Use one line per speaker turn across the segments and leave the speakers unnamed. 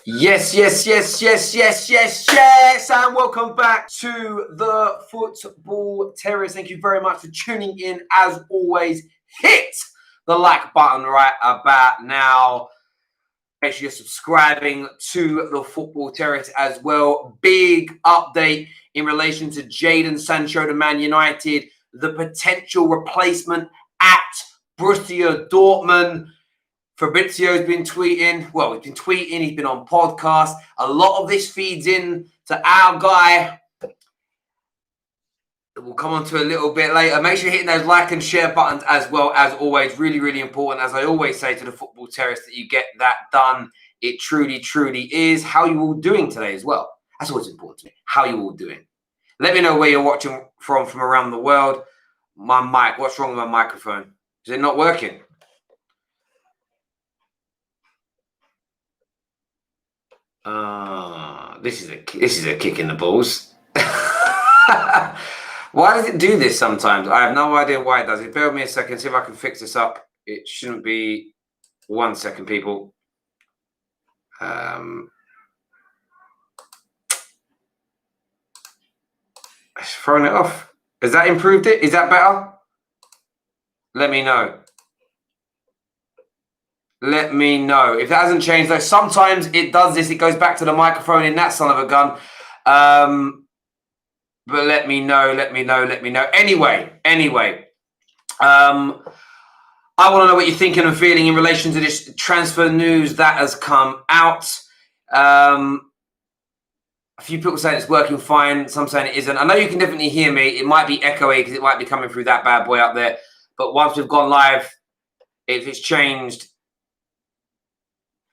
Yes, and welcome back to the Football Terrace. Thank you very much for tuning in. As always, hit the like button right about now. Make sure you're subscribing to the Football Terrace as well. Big update in relation to Jadon Sancho to Man United, the potential replacement at Borussia Dortmund. Fabrizio's been tweeting. Well, he's been tweeting. He's been on podcasts. A lot of this feeds in to our guy. We'll come on to a little bit later. Make sure you're hitting those like and share buttons as well. As always, really, really important. As I always say to the Football Terrace, that you get that done. It truly, truly is. How are you all doing today as well? That's always important to me. How are you all doing? Let me know where you're watching from around the world. My mic. What's wrong with my microphone? Is it not working? This is a kick in the balls. Why does it do this sometimes? I have no idea why it does it. Bear with me a second, see if I can fix this up. It shouldn't be 1 second, people. It's throwing it off. Has that improved it? Is that better? Let me know. Let me know. If that hasn't changed, though, sometimes it does this. It goes back to the microphone in that son of a gun. But let me know. Anyway. I want to know what you're thinking and feeling in relation to this transfer news that has come out. A few people saying it's working fine. Some saying it isn't. I know you can definitely hear me. It might be echoey because it might be coming through that bad boy up there. But once we've gone live, if it's changed,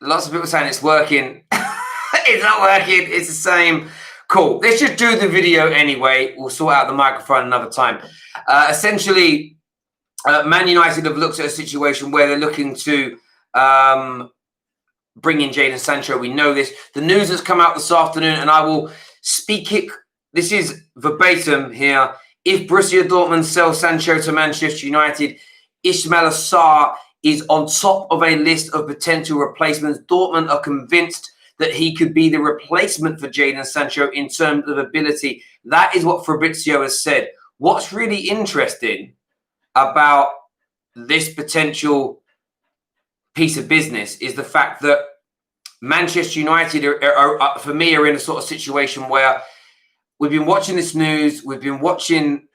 lots of people saying it's working. It's not working. It's the same. Cool. Let's just do the video anyway. We'll sort out the microphone another time. Essentially, Man United have looked at a situation where they're looking to bring in Jadon Sancho. We know this. The news has come out this afternoon, and I will speak it. This is verbatim here. If Borussia Dortmund sells Sancho to Manchester United, Ismail Assar is on top of a list of potential replacements. Dortmund are convinced that he could be the replacement for Jadon Sancho in terms of ability. That is what Fabrizio has said. What's really interesting about this potential piece of business is the fact that Manchester United are for me, are in a sort of situation where we've been watching this news, we've been watching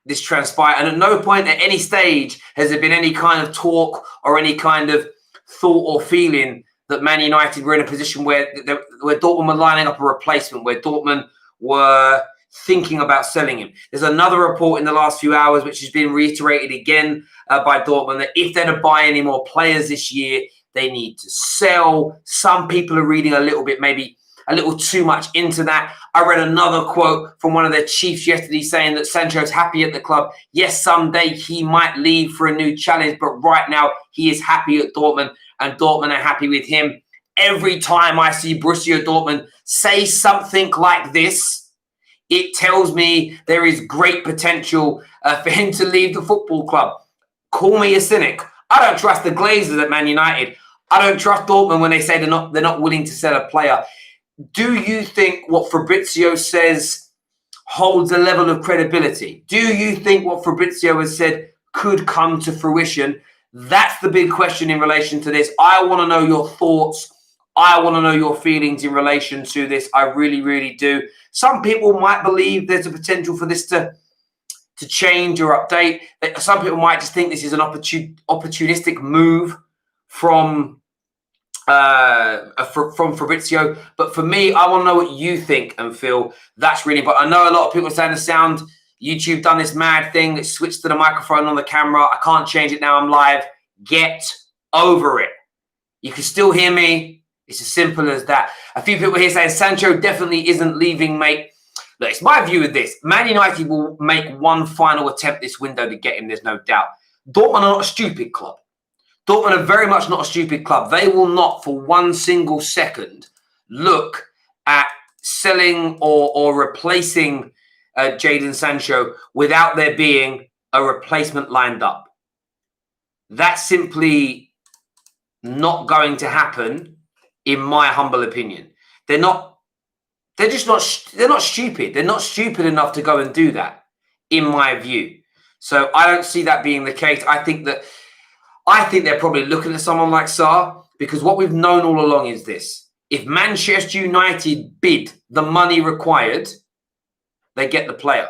this transpire, and at no point at any stage has there been any kind of talk or any kind of thought or feeling that Man United were in a position where Dortmund were lining up a replacement, where Dortmund were thinking about selling him. There's another report in the last few hours which has been reiterated again by Dortmund that if they're to buy any more players this year, they need to sell. Some people are reading a little bit, maybe a little too much into that. I read another quote from one of their chiefs yesterday saying that Sancho's happy at the club. Yes, someday he might leave for a new challenge, but right now he is happy at Dortmund, and Dortmund are happy with him. Every time I see Borussia Dortmund say something like this, it tells me there is great potential for him to leave the football club. Call me a cynic. I don't trust the Glazers at Man United. I don't trust Dortmund when they say they're not willing to sell a player. Do you think what Fabrizio says holds a level of credibility? Do you think what Fabrizio has said could come to fruition? That's the big question in relation to this. I want to know your thoughts. I want to know your feelings in relation to this. I really, really do. Some people might believe there's a potential for this to change or update. Some people might just think this is an opportunistic move from Fabrizio. But for me, I want to know what you think and feel. That's really important. I know a lot of people are saying the sound. YouTube done this mad thing that switched to the microphone on the camera. I can't change it now. I'm live. Get over it. You can still hear me. It's as simple as that. A few people here saying Sancho definitely isn't leaving, mate. Look, it's my view of this. Man United will make one final attempt this window to get him, there's no doubt. Dortmund are not a stupid club. Dortmund are very much not a stupid club. They will not for one single second look at selling or replacing Jadon Sancho without there being a replacement lined up. That's simply not going to happen in my humble opinion. They're just not, they're not stupid. They're not stupid enough to go and do that, in my view. So I don't see that being the case. I think they're probably looking at someone like Sarr, because what we've known all along is this. If Manchester United bid the money required, they get the player.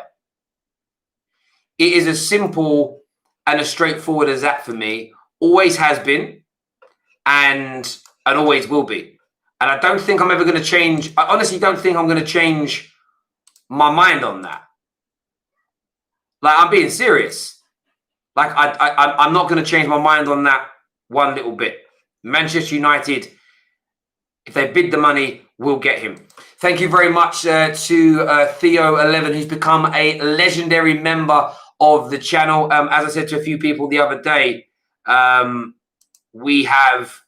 It is as simple and as straightforward as that for me. Always has been and always will be. And I don't think I'm ever going to change. I honestly don't think I'm going to change my mind on that. Like, I'm being serious. Like, I'm not going to change my mind on that one little bit. Manchester United, if they bid the money, will get him. Thank you very much to Theo11, who's become a legendary member of the channel. As I said to a few people the other day, we have,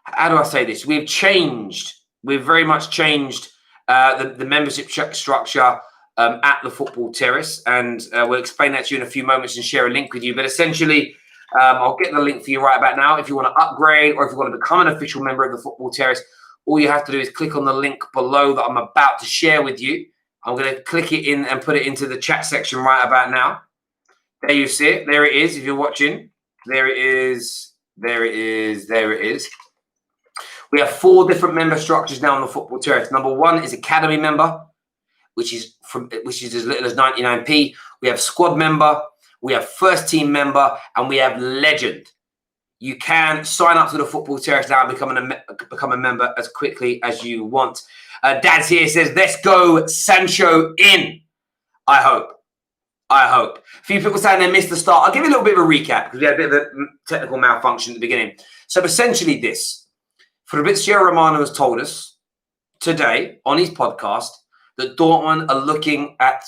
how do I say this? We've changed. We've very much changed the membership structure at the Football Terrace. And we'll explain that to you in a few moments and share a link with you. But essentially, I'll get the link for you right about now. If you want to upgrade or if you want to become an official member of the Football Terrace, all you have to do is click on the link below that I'm about to share with you. I'm going to click it in and put it into the chat section right about now. There you see it. There it is. If you're watching, there it is. There it is. There it is. We have 4 different member structures now on the Football Terrace. Number 1 is Academy member, which is as little as 99p. We have squad member, we have first team member, and we have legend. You can sign up to the Football Terrace now and become a member as quickly as you want. Dad's here, says, let's go Sancho in. I hope. A few people saying they missed the start. I'll give you a little bit of a recap because we had a bit of a technical malfunction at the beginning. So essentially this, Fabrizio Romano has told us today on his podcast that Dortmund are looking at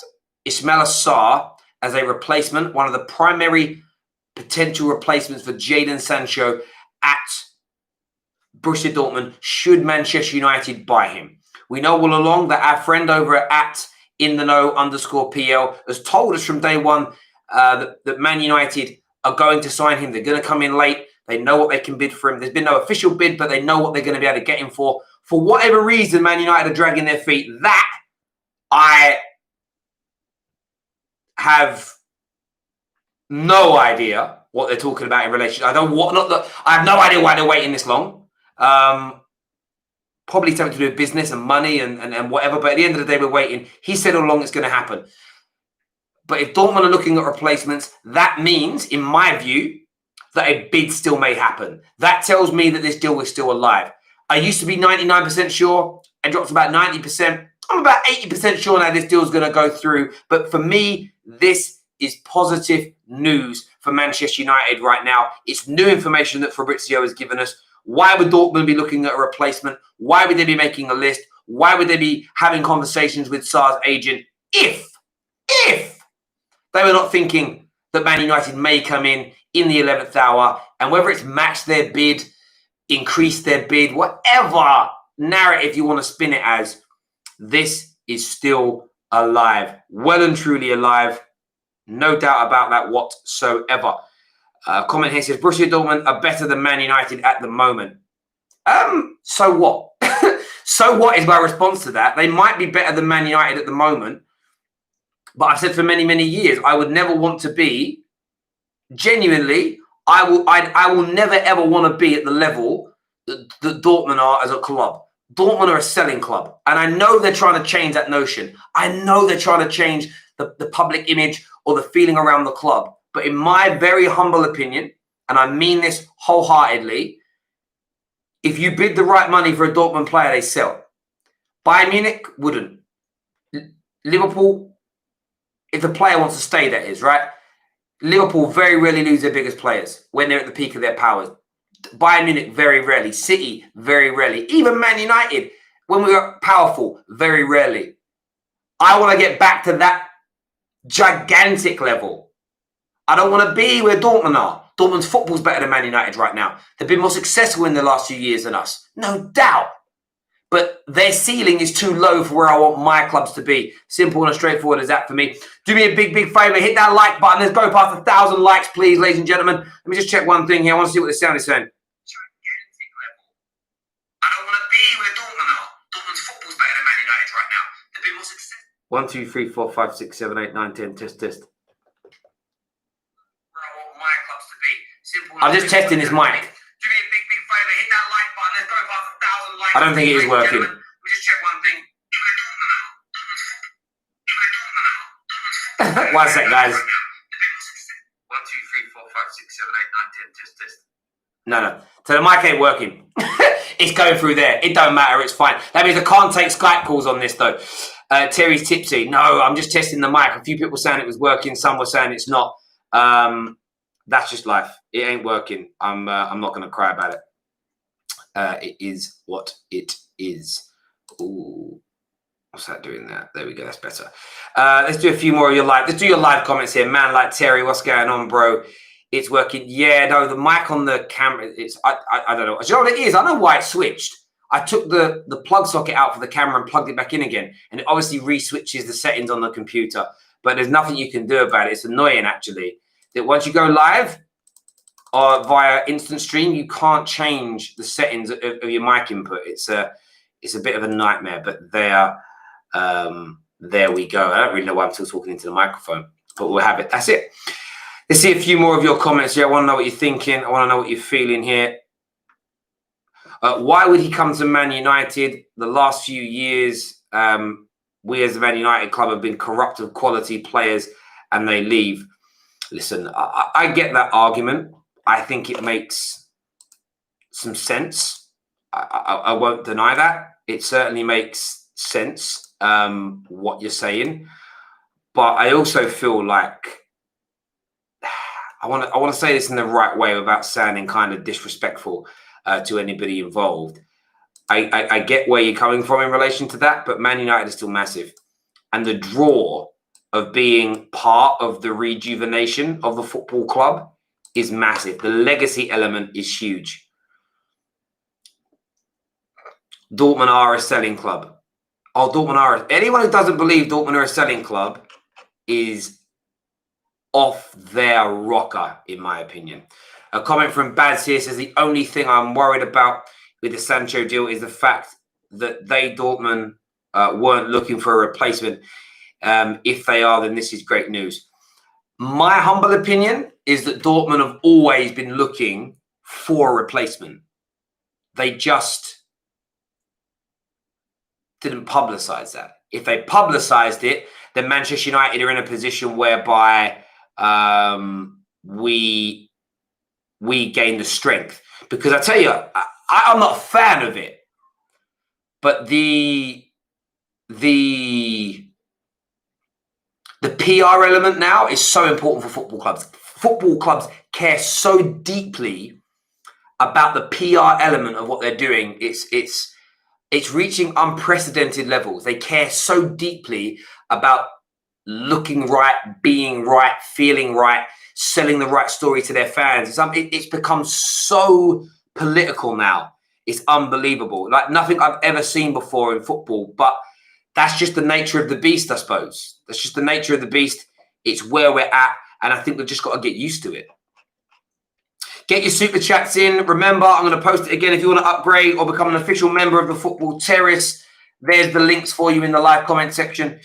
Ismaila Sarr as a replacement, one of the primary potential replacements for Jadon Sancho at Borussia Dortmund should Manchester United buy him. We know all along that our friend over at @InTheKnow_PL has told us from day one that Man United are going to sign him. They're going to come in late. They know what they can bid for him. There's been no official bid, but they know what they're going to be able to get him for. For whatever reason, Man United are dragging their feet. That I have no idea what they're talking about in relation. I have no idea why they're waiting this long. Probably something to do with business and money and whatever. But at the end of the day, we're waiting. He said all along it's going to happen. But if Dortmund are looking at replacements, that means, in my view, that a bid still may happen. That tells me that this deal is still alive. I used to be 99% sure. I dropped to about 90%. I'm about 80% sure now this deal is going to go through. But for me, this is positive news for Manchester United right now. It's new information that Fabrizio has given us. Why would Dortmund be looking at a replacement? Why would they be making a list? Why would they be having conversations with Sarr's agent if they were not thinking that Man United may come in the 11th hour, and whether it's matched their bid, increased their bid, whatever narrative you want to spin it as, this is still alive, well and truly alive. No doubt about that whatsoever. Comment here says, Borussia Dortmund are better than Man United at the moment. So what? So what is my response to that? They might be better than Man United at the moment, but I've said for many, many years, I would never want to be, genuinely, I will never ever want to be at the level that Dortmund are as a club. Dortmund are a selling club. And I know they're trying to change that notion. I know they're trying to change the public image or the feeling around the club. But in my very humble opinion, and I mean this wholeheartedly, if you bid the right money for a Dortmund player, they sell. Bayern Munich wouldn't. Liverpool, if the player wants to stay, that is, right? Liverpool very rarely lose their biggest players when they're at the peak of their powers. Bayern Munich, very rarely. City, very rarely. Even Man United, when we were powerful, very rarely. I want to get back to that gigantic level. I don't want to be where Dortmund are. Dortmund's football's better than Man United right now. They've been more successful in the last few years than us. No doubt. But their ceiling is too low for where I want my clubs to be. Simple and straightforward as that for me. Do me a big, big favour. Hit that like button. Let's go past 1,000 likes, please, ladies and gentlemen. Let me just check one thing here. I want to see what the sound is saying. Gigantic level. I don't want to 1, 2, 3, 4, 5, 6, 7, 8, 9, 10. Test. I'm just testing his mic. Do me a big favour, hit that like button. Let's go past 1,000 likes. I don't think it is working. Let me just check one thing. 1 sec, guys. 1, 2, 3, 4, 5, 6, 7, 8, 9, 10. Test. No. So the mic ain't working. It's going through there. It don't matter. It's fine. That means I can't take Skype calls on this, though. Terry's tipsy. No, I'm just testing the mic. A few people were saying it was working. Some were saying it's not. That's just life. It ain't working. I'm not going to cry about it. It is what it is. Ooh, what's that doing there? There we go. That's better. Let's do a few more of your live. Let's do your live comments here. Man like Terry, what's going on, bro? It's working. Yeah, no, the mic on the camera, I don't know. Do you know what it is? I know why it switched. I took the plug socket out for the camera and plugged it back in again. And it obviously re-switches the settings on the computer. But there's nothing you can do about it. It's annoying, actually, that once you go live or via instant stream, you can't change the settings of your mic input. It's a bit of a nightmare. But there we go. I don't really know why I'm still talking into the microphone. But we'll have it. That's it. Let's see a few more of your comments here. I want to know what you're thinking. I want to know what you're feeling here. Why would he come to Man United? The last few years, we as the Man United club have been corrupt of quality players and they leave. Listen, I get that argument. I think it makes some sense. I won't deny that. It certainly makes sense, what you're saying. But I also feel like I want to say this in the right way without sounding kind of disrespectful to anybody involved. I get where you're coming from in relation to that, but Man United is still massive. And the draw of being part of the rejuvenation of the football club is massive. The legacy element is huge. Dortmund are a selling club. Oh, Dortmund are. Anyone who doesn't believe Dortmund are a selling club is off their rocker, in my opinion. A comment from Bads here says the only thing I'm worried about with the Sancho deal is the fact that Dortmund, weren't looking for a replacement. If they are, then this is great news. My humble opinion is that Dortmund have always been looking for a replacement. They just didn't publicize that. If they publicized it, then Manchester United are in a position whereby we gain the strength. Because I tell you, I'm not a fan of it, but the PR element now is so important for football clubs. Football clubs care so deeply about the PR element of what they're doing. It's reaching unprecedented levels. They care so deeply about looking right, being right, feeling right, selling the right story to their fans. It's become so political now. It's unbelievable. Like nothing I've ever seen before in football, but that's just the nature of the beast, I suppose. That's just the nature of the beast. It's where we're at, and I think we've just got to get used to it. Get your super chats in. Remember, I'm going to post it again. If you want to upgrade or become an official member of the Football Terrace, there's the links for you in the live comment section.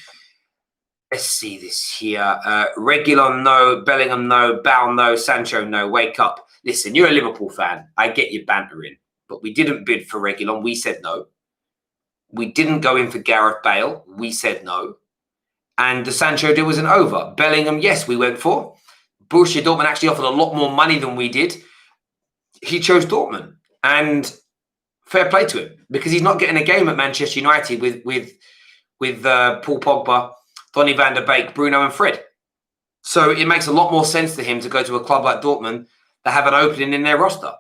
Let's see this here. Reguilon, no. Bellingham, no. Bale, no. Sancho, no. Wake up. Listen, you're a Liverpool fan. I get your bantering, but we didn't bid for Reguilon. We said no. We didn't go in for Gareth Bale. We said no. And the Sancho deal wasn't over. Bellingham, yes, we went for. Borussia Dortmund actually offered a lot more money than we did. He chose Dortmund. And fair play to him, because he's not getting a game at Manchester United with Paul Pogba, Donny van der Beek, Bruno and Fred. So it makes a lot more sense to him to go to a club like Dortmund that have an opening in their roster.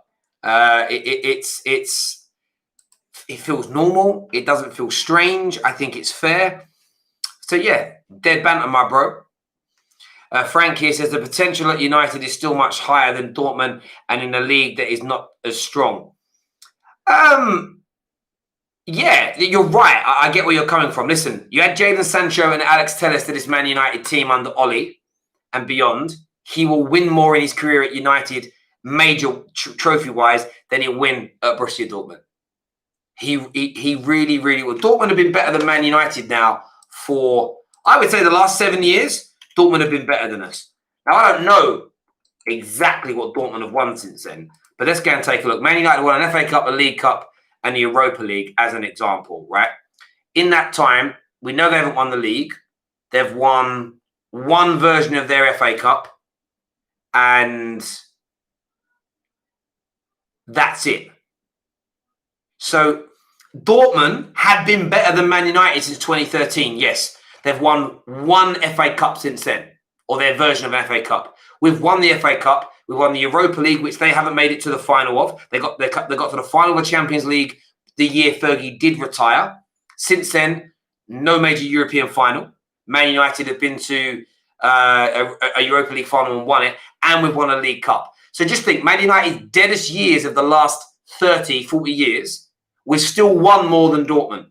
It feels normal. It doesn't feel strange. I think it's fair. So yeah, dead banter, my bro. Frank here says the potential at United is still much higher than Dortmund and in a league that is not as strong. Yeah, you're right. I get where you're coming from. Listen, you had Jadon Sancho and Alex Telles to this Man United team under Ollie and beyond. He will win more in his career at United, major trophy-wise, than he'll win at Borussia Dortmund. He really, really will. Dortmund have been better than Man United now for I would say the last 7 years, Dortmund have been better than us. Now, I don't know exactly what Dortmund have won since then, but let's go and take a look. Man United won an FA Cup, a League Cup, and the Europa League as an example, right? In that time, we know they haven't won the league. They've won one version of their FA Cup, and that's it. So Dortmund have been better than Man United since 2013. Yes, they've won one FA Cup since then, or their version of an FA Cup. We've won the FA Cup. We've won the Europa League, which they haven't made it to the final of. They got to the final of the Champions League the year Fergie did retire. Since then, no major European final. Man United have been to a Europa League final and won it, and we've won a League Cup. So just think, Man United's deadest years of the last 30, 40 years, we've still won more than Dortmund.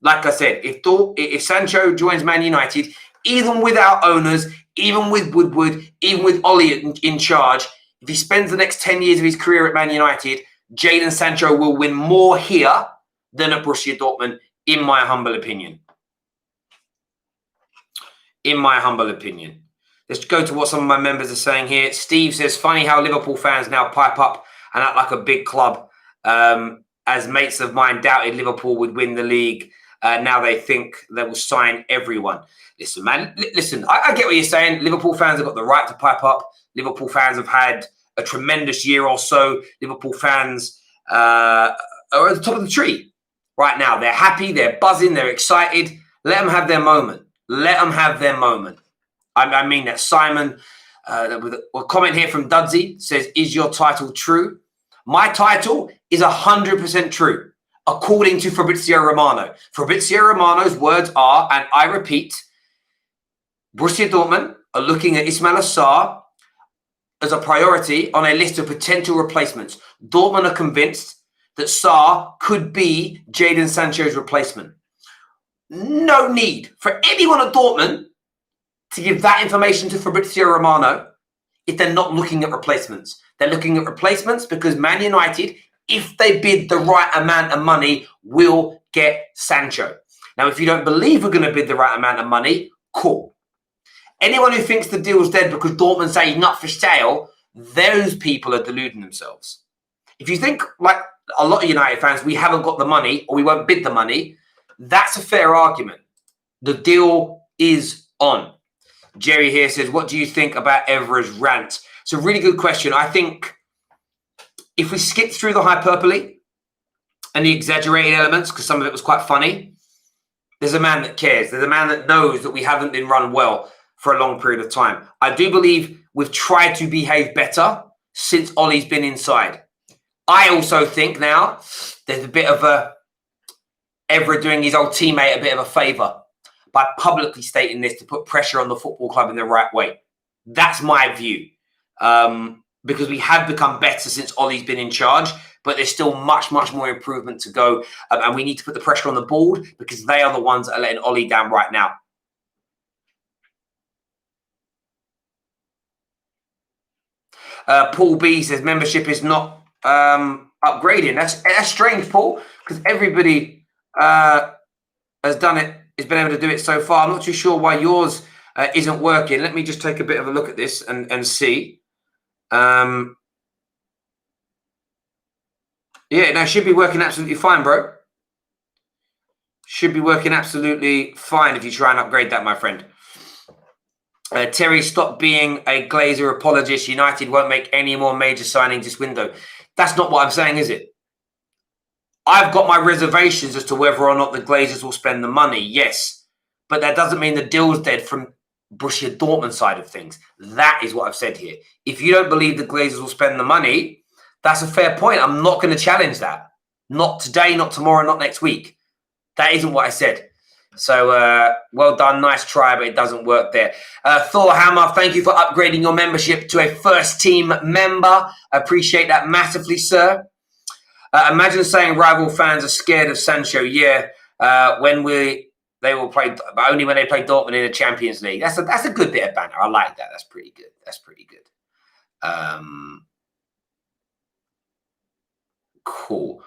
Like I said, if Sancho joins Man United, even without owners, even with Woodward, even with Ollie in charge, if he spends the next 10 years of his career at Man United, Jadon Sancho will win more here than at Borussia Dortmund, in my humble opinion. In my humble opinion. Let's go to what some of my members are saying here. Steve says, funny how Liverpool fans now pipe up and act like a big club. As mates of mine doubted Liverpool would win the league. Now they think they will sign everyone. Listen, man, listen, I get what you're saying. Liverpool fans have got the right to pipe up. Liverpool fans have had a tremendous year or so. Liverpool fans are at the top of the tree right now. They're happy, they're buzzing, they're excited. Let them have their moment. Let them have their moment. I mean that. Simon, with a comment here from Dudsy, says, is your title true? My title is 100% true, according to Fabrizio Romano. Fabrizio Romano's words are, and I repeat, Borussia Dortmund are looking at Ismail Assar as a priority on a list of potential replacements. Dortmund are convinced that Sarr could be Jadon Sancho's replacement. No need for anyone at Dortmund to give that information to Fabrizio Romano if they're not looking at replacements. They're looking at replacements because Man United, if they bid the right amount of money, will get Sancho. Now, if you don't believe we're going to bid the right amount of money, cool. Anyone who thinks the deal's dead because Dortmund say he's not for sale, those people are deluding themselves. If you think, like a lot of United fans, we haven't got the money or we won't bid the money, that's a fair argument. The deal is on. Jerry here says, what do you think about Evra's rant? It's a really good question. I think if we skip through the hyperbole and the exaggerated elements, because some of it was quite funny, there's a man that cares. There's a man that knows that we haven't been run well for a long period of time. I do believe we've tried to behave better since Ollie's been inside. I also think now there's a bit of Evra doing his old teammate a bit of a favour by publicly stating this to put pressure on the football club in the right way. That's my view. Because we have become better since Ollie's been in charge, but there's still much, much more improvement to go. And we need to put the pressure on the board because they are the ones that are letting Ollie down right now. Paul B says membership is not upgrading. That's strange, Paul, because everybody has done it, has been able to do it so far. I'm not too sure why yours isn't working. Let me just take a bit of a look at this and see. Yeah, no, should be working absolutely fine, bro. Should be working absolutely fine if you try and upgrade that, my friend. Terry, stop being a Glazer apologist. United won't make any more major signings this window. That's not what I'm saying, is it? I've got my reservations as to whether or not the Glazers will spend the money, yes. But that doesn't mean the deal's dead from Borussia Dortmund side of things. That is what I've said here. If you don't believe the Glazers will spend the money, that's a fair point. I'm not going to challenge that. Not today, not tomorrow, not next week. That isn't what I said. So, well done. Nice try, but it doesn't work there. Thor Hammer, thank you for upgrading your membership to a first team member. I appreciate that massively, sir. Imagine saying rival fans are scared of Sancho. Yeah, they will play, but only when they play Dortmund in the Champions League. That's a good bit of banter. I like that. That's pretty good. That's pretty good. Cool.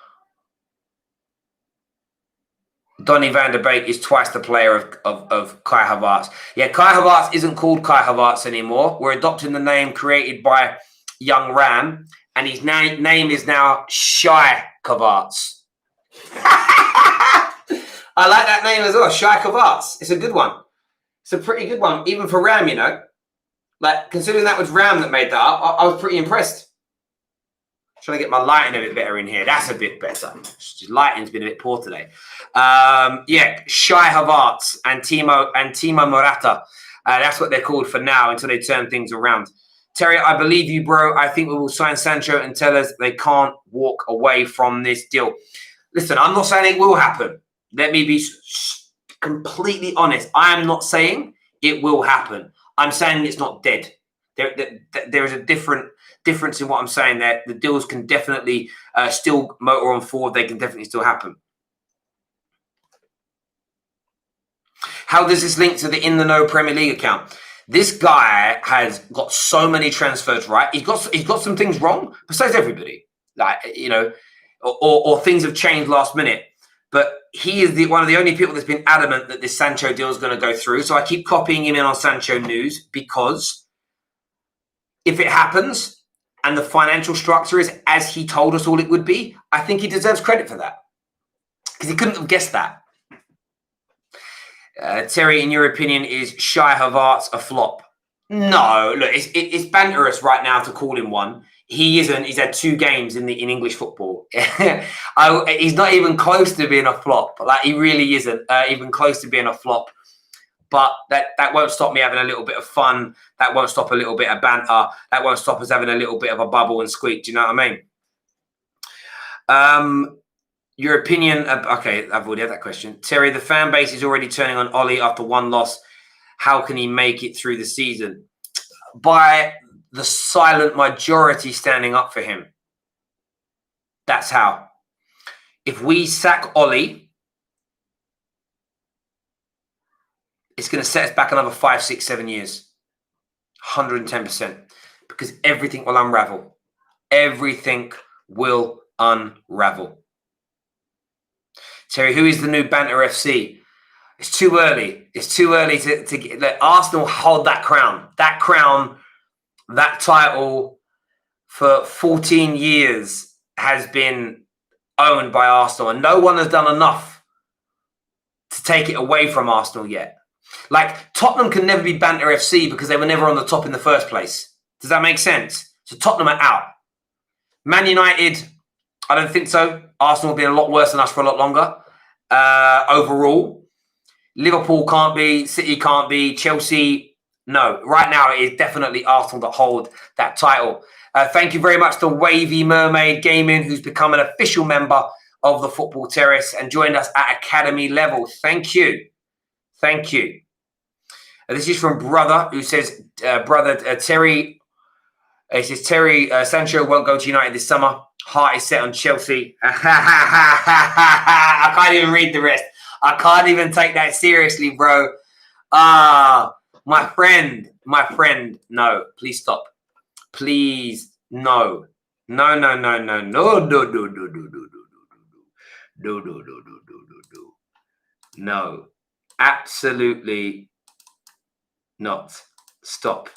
Donny van der Beek is twice the player of Kai Havertz. Yeah, Kai Havertz isn't called Kai Havertz anymore. We're adopting the name created by Young Ram, and his name is now Shai Havertz. I like that name as well, Shai Havertz. It's a good one. It's a pretty good one, even for Ram, you know. Like, considering that was Ram that made that up, I was pretty impressed. Trying to get my lighting a bit better in here. That's a bit better. Just lighting's been a bit poor today. Yeah, Shai Havertz and Timo Morata. That's what they're called for now until they turn things around. Terry, I believe you, bro. I think we will sign Sancho and tell us they can't walk away from this deal. Listen, I'm not saying it will happen. Let me be completely honest. I am not saying it will happen. I'm saying it's not dead. There is a difference in what I'm saying there. The deals can definitely still motor on forward. They can definitely still happen. How does this link to the In the Know Premier League account? This guy has got so many transfers right. He's got some things wrong, but so does everybody. Like, you know, or things have changed last minute. But he is one of the only people that's been adamant that this Sancho deal is going to go through. So I keep copying him in on Sancho news because if it happens and the financial structure is as he told us all it would be, I think he deserves credit for that because he couldn't have guessed that. Terry, in your opinion, is Shai Havertz a flop? No, look, it's banterous right now to call him one. He isn't. He's had 2 games in English football. He's not even close to being a flop. Like, he really isn't even close to being a flop. But that won't stop me having a little bit of fun. That won't stop a little bit of banter. That won't stop us having a little bit of a bubble and squeak. Do you know what I mean? Your opinion. Okay, I've already had that question. Terry, the fan base is already turning on Ollie after 1 loss. How can he make it through the season? By the silent majority standing up for him. That's how. If we sack Ollie, it's going to set us back another 5, 6, 7 years. 110%. Because everything will unravel. Everything will unravel. Terry, who is the new Banter FC? It's too early. It's too early to let Arsenal hold that crown. That crown, that title for 14 years has been owned by Arsenal. And no one has done enough to take it away from Arsenal yet. Like, Tottenham can never be Banter FC because they were never on the top in the first place. Does that make sense? So Tottenham are out. Man United, I don't think so. Arsenal will be a lot worse than us for a lot longer. Overall, Liverpool can't be, City can't be, Chelsea, no. Right now, it is definitely Arsenal that hold that title. Thank you very much to Wavy Mermaid Gaming, who's become an official member of the Football Terrace and joined us at academy level. Thank you. Thank you. This is from Brother, who says, Terry, he says, Terry, Sancho won't go to United this summer. Heart is set on Chelsea. I can't even read the rest. I can't even take that seriously, bro. My friend. No, please stop. Please, no. No, absolutely not. Stop.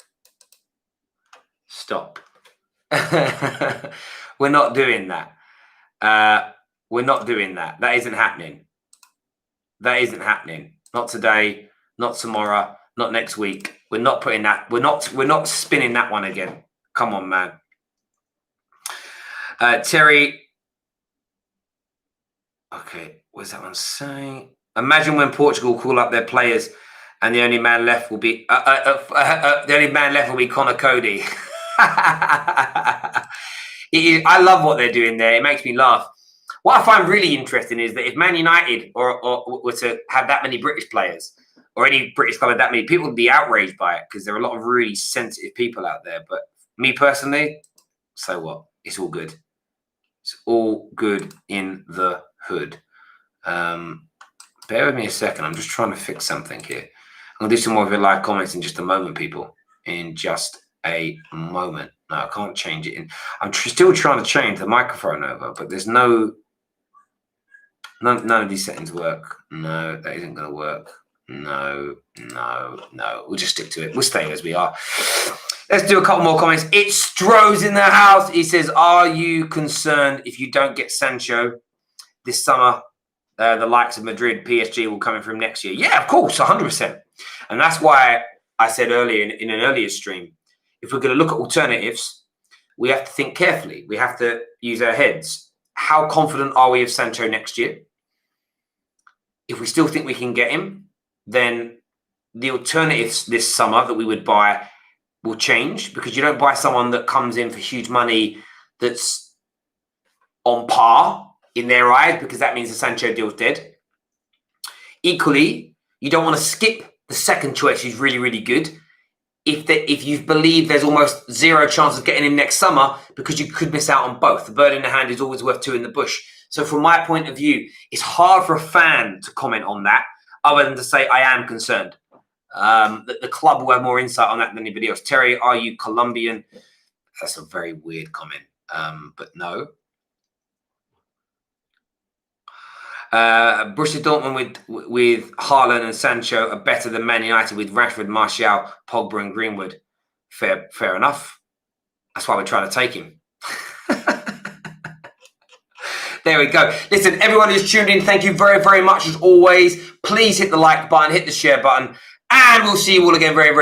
We're not doing that. We're not doing that. That isn't happening. Not today, not tomorrow, not next week. We're not putting that. We're not spinning that one again. Come on, man. Terry. Okay, what's that one saying? Imagine when Portugal call up their players and the only man left will be Connor Cody. I love what they're doing there. It makes me laugh. What I find really interesting is that if Man United or were to have that many British players or any British club had that many, people would be outraged by it because there are a lot of really sensitive people out there. But me personally, so what? It's all good. It's all good in the hood. Bear with me a second. I'm just trying to fix something here. I'm going to do some more of your live comments in just a moment, people. In just a moment. No, I can't change it. I'm still trying to change the microphone over, but there's no None of these settings work. No, that isn't going to work. No. We'll just stick to it. We'll stay as we are. Let's do a couple more comments. It's Stroh's in the house. He says, are you concerned if you don't get Sancho this summer? The likes of Madrid, PSG will come in from next year. Yeah, of course, 100%. And that's why I said earlier in an earlier stream, if we're going to look at alternatives, we have to think carefully. We have to use our heads. How confident are we of Sancho next year? If we still think we can get him, then the alternatives this summer that we would buy will change, because you don't buy someone that comes in for huge money that's on par in their eyes, because that means the Sancho deal's dead. Equally, you don't want to skip the second choice, who's really, really good, if you believe there's almost zero chance of getting him next summer, because you could miss out on both. The bird in the hand is always worth two in the bush. So from my point of view, it's hard for a fan to comment on that, other than to say, I am concerned. The club will have more insight on that than anybody else. Terry, are you Colombian? That's a very weird comment, but no. Borussia Dortmund with Haaland and Sancho are better than Man United with Rashford, Martial, Pogba and Greenwood. Fair enough. That's why we're trying to take him. There we go. Listen, everyone who's tuned in, thank you very, very much as always. Please hit the like button, hit the share button, and we'll see you all again very, very